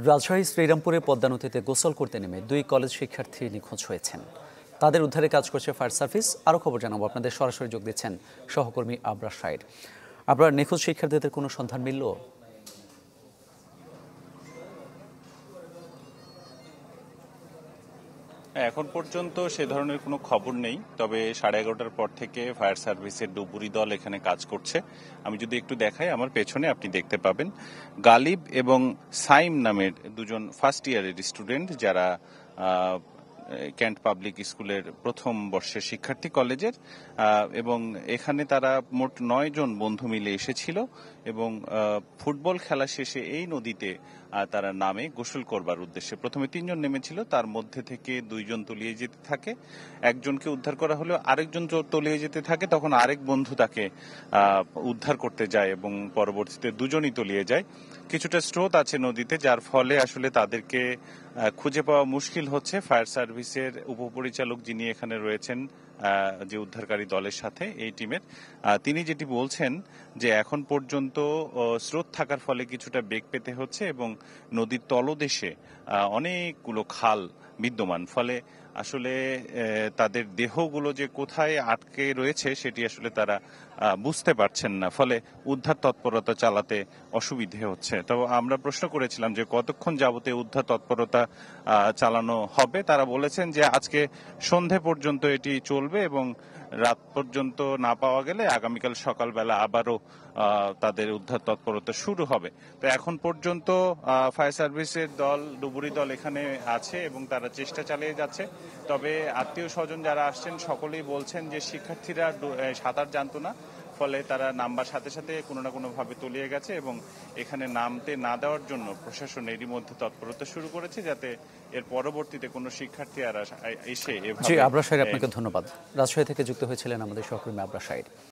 রাজশাহী শ্রীরামপুরে পদ্মা নদীতে গোসল করতে নেমে 2 কলেজ শিক্ষার্থী নিখোঁজ হয়েছেন। তাদের উদ্ধারে কাজ করছে ফায়ার সার্ভিস। আরও খবর জানাবো আপনাদের, সরাসরি যোগ দিচ্ছেন সহকর্মী আবরার শাহেদ। আবরার, নিখোঁজ শিক্ষার্থীদের কোনো সন্ধান মিলল? এখন পর্যন্ত সে ধরনের কোনো খবর নেই, তবে 11:30টার পর থেকে ফায়ার সার্ভিসের ডুবুরি দল এখানে কাজ করছে। আমি যদি একটু দেখাই, আমার পেছনে আপনি দেখতে পাবেন গালিব এবং সাইম নামের দুজন ফার্স্ট ইয়ারের স্টুডেন্ট, যারা ক্যান্ট পাবলিক স্কুলের প্রথম বর্ষের শিক্ষার্থী কলেজের, এবং এখানে তারা মোট 9 জন বন্ধু মিলে এসেছিল এবং ফুটবল খেলা শেষে এই নদীতে তারা নামে গোসল করবার উদ্দেশ্যে। প্রথমে 3 জন নেমেছিল, তার মধ্যে থেকে 2 জন তলিয়ে যেতে থাকে, একজনকে উদ্ধার করা হলেও আরেকজন তলিয়ে যেতে থাকে। তখন আরেক বন্ধু তাকে উদ্ধার করতে যায় এবং পরবর্তীতে 2 জনই তলিয়ে যায়। কিছুটা স্রোত আছে নদীতে, যার ফলে আসলে তাদেরকে খুঁজে পাওয়া মুশকিল হচ্ছে। ফায়ার সার্ভিসের উপপরিচালক যিনি এখানে রয়েছেন যে উদ্ধারকারী দলের সাথে এই টিমের, তিনি যেটি বলছেন যে এখন পর্যন্ত স্রোত থাকার ফলে কিছুটা বেগ পেতে হচ্ছে এবং নদীর তলদেশে অনেকগুলো খাল বিদ্যমান, ফলে আসলে তাদের দেহগুলো যে কোথায় আটকে রয়েছে সেটি আসলে তারা বুঝতে পারছেন না, ফলে উদ্ধার তৎপরতা চালাতে অসুবিধে হচ্ছে। তো আমরা প্রশ্ন করেছিলাম যে কতক্ষণ যাবতে উদ্ধার তৎপরতা চালানো হবে। তারা বলেছেন যে আজকে সন্ধে পর্যন্ত এটি চলবে এবং রাত পর্যন্ত না পাওয়া গেলে আগামীকাল সকালবেলা আবারও তাদের উদ্ধার তৎপরতা শুরু হবে। তো এখন পর্যন্ত ফায়ার সার্ভিসের দল, ডুবুরি দল এখানে আছে এবং তারা চেষ্টা চালিয়ে যাচ্ছে। তবে আত্মীয় স্বজন যারা আসছেন সকলেই বলছেন যে শিক্ষার্থীরা সাঁতার জানতো না, ফলে তারা নামবার সাথে সাথে কোনো না কোনো ভাবে তলিয়ে গেছে এবং এখানে নামতে না দেওয়ার জন্য প্রশাসন এরই মধ্যে তৎপরতা শুরু করেছে, যাতে এর পরবর্তীতে কোনো শিক্ষার্থী আর এসে এভাবে। জি, আবরার শাহেদ, আপনাকে ধন্যবাদ। রাজশাহী থেকে যুক্ত হয়েছিলেন আমাদের সহকর্মী আবরার শাহেদ।